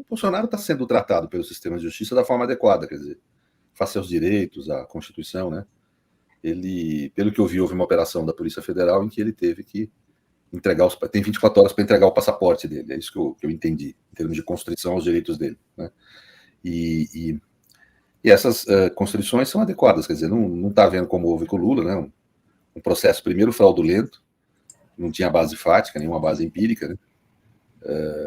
Bolsonaro está sendo tratado pelo sistema de justiça da forma adequada, quer dizer, face aos direitos, à Constituição, né? Ele, pelo que eu vi, houve uma operação da Polícia Federal em que ele teve que entregar tem 24 horas para entregar o passaporte dele, é isso que eu entendi, em termos de constrição aos direitos dele, né? E essas constrições são adequadas, quer dizer, não está vendo como houve com o Lula, né? Um processo, primeiro, fraudulento, não tinha base fática, nenhuma base empírica, né?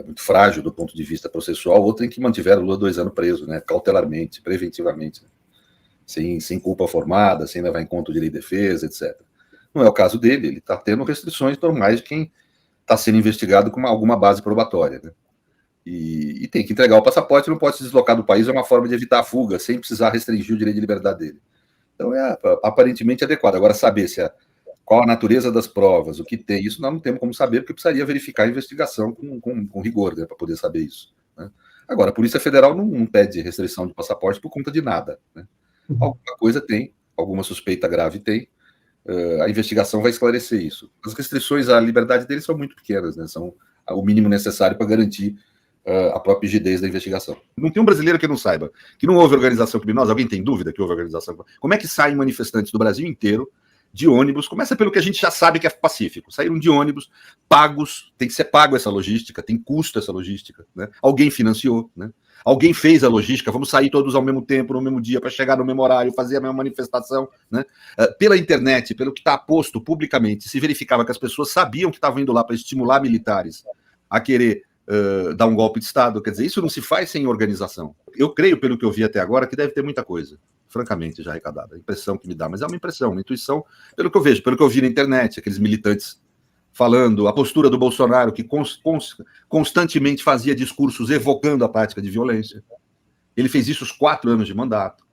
Muito frágil do ponto de vista processual, outra em que mantiveram o Lula 2 anos preso, né? Cautelarmente, preventivamente, né? Sem culpa formada, sem levar em conta o direito de defesa, etc. Não é o caso dele, ele está tendo restrições normais de quem está sendo investigado com alguma base probatória, né? E tem que entregar o passaporte, não pode se deslocar do país, é uma forma de evitar a fuga, sem precisar restringir o direito de liberdade dele. Então é aparentemente adequado. Agora, saber qual a natureza das provas, o que tem, isso nós não temos como saber, porque precisaria verificar a investigação com rigor, né, para poder saber isso, né? Agora, a Polícia Federal não pede restrição de passaporte por conta de nada, né? Alguma coisa tem, alguma suspeita grave tem, a investigação vai esclarecer isso. As restrições à liberdade deles são muito pequenas, né? São o mínimo necessário para garantir a própria rigidez da investigação. Não tem um brasileiro que não saiba que não houve organização criminosa. Alguém tem dúvida que houve organização? Como é que saem manifestantes do Brasil inteiro de ônibus? Começa pelo que a gente já sabe que é pacífico. Saíram de ônibus pagos, tem que ser pago essa logística, tem custo essa logística, né? Alguém financiou, né? Alguém fez a logística, vamos sair todos ao mesmo tempo, no mesmo dia, para chegar no mesmo horário, fazer a mesma manifestação, né? Pela internet, pelo que está posto publicamente, se verificava que as pessoas sabiam que estavam indo lá para estimular militares a querer dar um golpe de Estado. Quer dizer, isso não se faz sem organização. Eu creio, pelo que eu vi até agora, que deve ter muita coisa, francamente, já arrecadada. A impressão que me dá, mas é uma impressão, uma intuição, pelo que eu vejo, pelo que eu vi na internet, aqueles militantes falando, a postura do Bolsonaro, que constantemente fazia discursos evocando a prática de violência. Ele fez isso os 4 anos de mandato.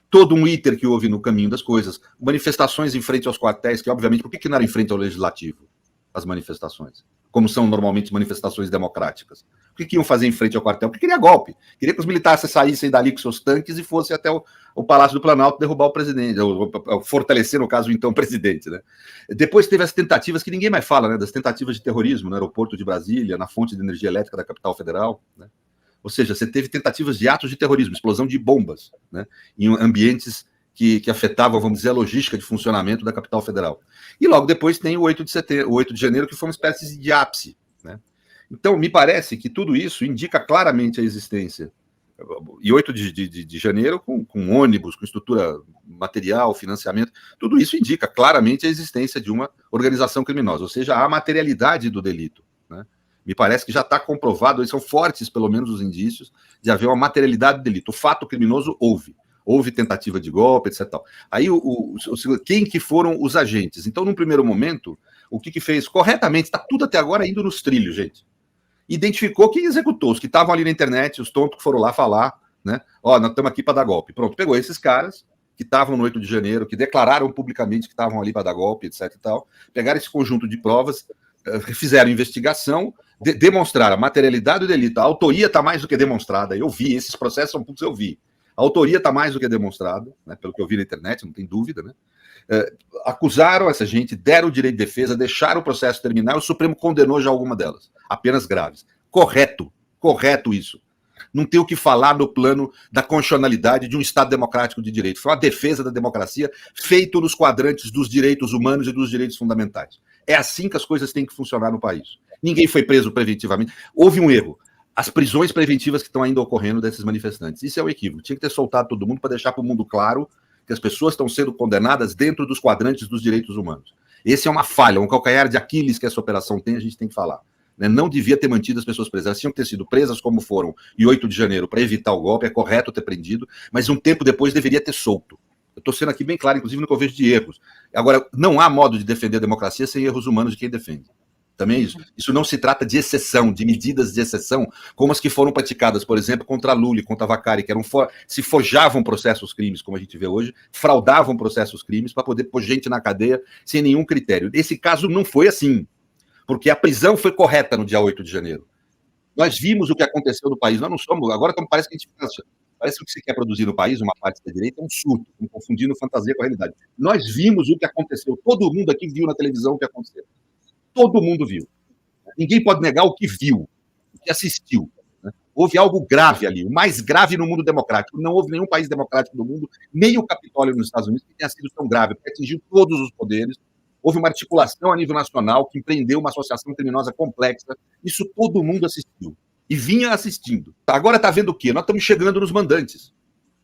Todo um iter que houve no caminho das coisas, manifestações em frente aos quartéis, que obviamente, por que não era em frente ao legislativo, as manifestações? Como são normalmente manifestações democráticas. Por que iam fazer em frente ao quartel? Porque queria golpe. Queria que os militares saíssem dali com seus tanques e fossem até o Palácio do Planalto derrubar o presidente, ou fortalecer, no caso, então, o presidente, né? Depois teve as tentativas, que ninguém mais fala, né? Das tentativas de terrorismo no aeroporto de Brasília, na fonte de energia elétrica da capital federal, né? Ou seja, você teve tentativas de atos de terrorismo, explosão de bombas, né? Em ambientes que afetavam, vamos dizer, a logística de funcionamento da capital federal. E logo depois tem o 8 de janeiro, que foi uma espécie de ápice, né? Então, me parece que tudo isso indica claramente a existência. E 8 de janeiro, com ônibus, com estrutura material, financiamento, tudo isso indica claramente a existência de uma organização criminosa, ou seja, a materialidade do delito, né? Me parece que já está comprovado, são fortes, pelo menos, os indícios de haver uma materialidade do delito. O fato criminoso houve tentativa de golpe, etc. Aí, quem que foram os agentes? Então, num primeiro momento, o que fez corretamente, está tudo até agora indo nos trilhos, gente. Identificou quem executou, os que estavam ali na internet, os tontos que foram lá falar, né? Ó, nós estamos aqui para dar golpe. Pronto, pegou esses caras que estavam no 8 de janeiro, que declararam publicamente que estavam ali para dar golpe, etc. e tal, pegaram esse conjunto de provas, fizeram investigação, demonstraram a materialidade do delito. A autoria está mais do que demonstrada. Eu vi, esses processos são públicos, eu vi. A autoria está mais do que demonstrada, né, pelo que eu vi na internet, não tem dúvida, né? Acusaram essa gente, deram o direito de defesa, deixaram o processo terminar, o Supremo condenou já alguma delas, apenas graves. Correto isso. Não tem o que falar no plano da constitucionalidade de um Estado democrático de direito. Foi uma defesa da democracia feito nos quadrantes dos direitos humanos e dos direitos fundamentais. É assim que as coisas têm que funcionar no país. Ninguém foi preso preventivamente. Houve um erro. As prisões preventivas que estão ainda ocorrendo desses manifestantes. Isso é um equívoco. Tinha que ter soltado todo mundo para deixar para o mundo claro que as pessoas estão sendo condenadas dentro dos quadrantes dos direitos humanos. Esse é uma falha, um calcanhar de Aquiles que essa operação tem, a gente tem que falar. Não devia ter mantido as pessoas presas. Elas tinham que ter sido presas como foram em 8 de janeiro para evitar o golpe, é correto ter prendido, mas um tempo depois deveria ter solto. Eu estou sendo aqui bem claro, inclusive no que eu vejo de erros. Agora, não há modo de defender a democracia sem erros humanos de quem defende. Também é isso. Isso não se trata de exceção, de medidas de exceção, como as que foram praticadas, por exemplo, contra Lula e contra Vacari, que se forjavam processos crimes, como a gente vê hoje, fraudavam processos crimes para poder pôr gente na cadeia sem nenhum critério. Esse caso não foi assim, porque a prisão foi correta no dia 8 de janeiro. Nós vimos o que aconteceu no país, nós não somos, agora parece que a gente parece que o que se quer produzir no país, uma parte da direita, é um surto, confundindo fantasia com a realidade. Nós vimos o que aconteceu, todo mundo aqui viu na televisão o que aconteceu. Todo mundo viu. Ninguém pode negar o que viu, o que assistiu, né? Houve algo grave ali, o mais grave no mundo democrático. Não houve nenhum país democrático do mundo, nem o Capitólio nos Estados Unidos, que tenha sido tão grave, porque atingiu todos os poderes. Houve uma articulação a nível nacional que empreendeu uma associação criminosa complexa. Isso todo mundo assistiu e vinha assistindo. Agora está vendo o quê? Nós estamos chegando nos mandantes.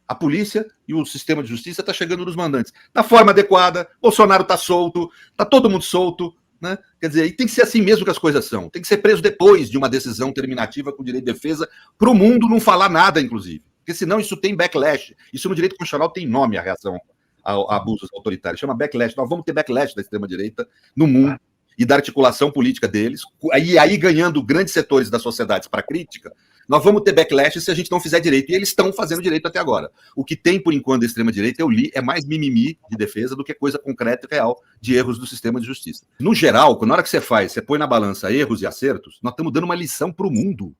A polícia e o sistema de justiça está chegando nos mandantes. Da forma adequada, Bolsonaro está solto, está todo mundo solto. Né? Quer dizer, e tem que ser assim mesmo que as coisas são. Tem que ser preso depois de uma decisão terminativa com direito de defesa, para o mundo não falar nada, inclusive. Porque senão isso tem backlash. Isso no direito constitucional tem nome, a reação a abusos autoritários. Chama backlash. Nós vamos ter backlash da extrema-direita no mundo e da articulação política deles. E aí ganhando grandes setores da sociedade para crítica, nós vamos ter backlash se a gente não fizer direito. E eles estão fazendo direito até agora. O que tem, por enquanto, da extrema-direita, eu li, é mais mimimi de defesa do que coisa concreta e real de erros do sistema de justiça. No geral, na hora que você põe na balança erros e acertos, nós estamos dando uma lição para o mundo.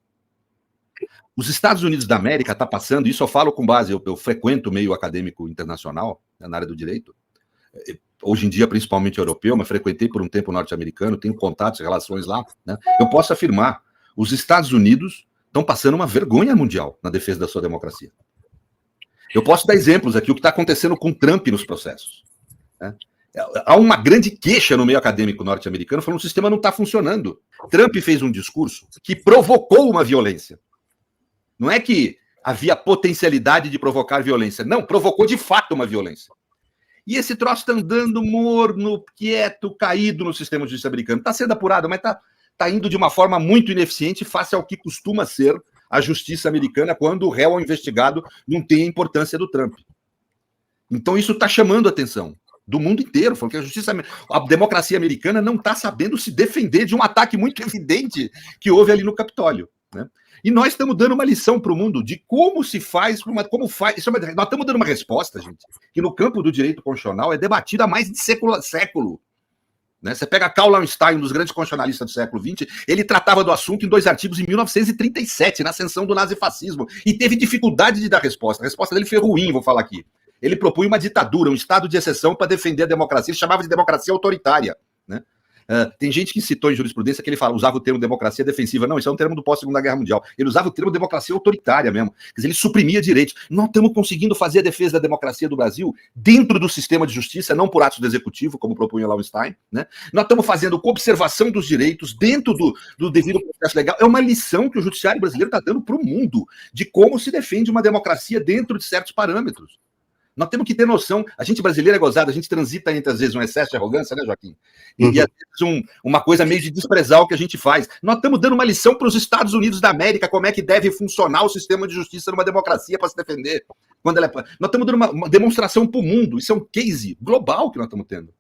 Os Estados Unidos da América está passando, isso eu falo com base, eu frequento o meio acadêmico internacional, na área do direito, hoje em dia principalmente europeu, mas frequentei por um tempo norte-americano, tenho contatos e relações lá, né? Eu posso afirmar, os Estados Unidos estão passando uma vergonha mundial na defesa da sua democracia. Eu posso dar exemplos aqui, o que está acontecendo com Trump nos processos. Né? Há uma grande queixa no meio acadêmico norte-americano falando que o sistema não está funcionando. Trump fez um discurso que provocou uma violência. Não é que havia potencialidade de provocar violência. Não, provocou de fato uma violência. E esse troço está andando morno, quieto, caído no sistema de justiça americano. Está sendo apurado, mas está indo de uma forma muito ineficiente face ao que costuma ser a justiça americana quando o réu ou investigado não tem a importância do Trump. Então isso está chamando a atenção do mundo inteiro, falando que a democracia americana não está sabendo se defender de um ataque muito evidente que houve ali no Capitólio, né? E nós estamos dando uma lição para o mundo de como se faz, nós estamos dando uma resposta, gente, que no campo do direito constitucional é debatida há mais de século. Né? Você pega Karl Lauenstein, um dos grandes constitucionalistas do século XX, ele tratava do assunto em 2 artigos em 1937, na ascensão do nazifascismo, e teve dificuldade de dar resposta. A resposta dele foi ruim, vou falar aqui. Ele propunha uma ditadura, um estado de exceção para defender a democracia, ele chamava de democracia autoritária, né? Tem gente que citou em jurisprudência que ele usava o termo democracia defensiva. Não, isso é um termo do pós-Segunda Guerra Mundial. Ele usava o termo democracia autoritária mesmo. Quer dizer, ele suprimia direitos. Nós estamos conseguindo fazer a defesa da democracia do Brasil dentro do sistema de justiça, não por atos do executivo, como propunha Lauenstein, né? Nós estamos fazendo com observação dos direitos dentro do devido processo legal. É uma lição que o judiciário brasileiro está dando para o mundo de como se defende uma democracia dentro de certos parâmetros. Nós temos que ter noção. A gente brasileiro é gozado, a gente transita entre, às vezes, um excesso de arrogância, né, Joaquim? E às vezes uma coisa meio de desprezar o que a gente faz. Nós estamos dando uma lição para os Estados Unidos da América, como é que deve funcionar o sistema de justiça numa democracia para se defender. Nós estamos dando uma demonstração para o mundo. Isso é um case global que nós estamos tendo.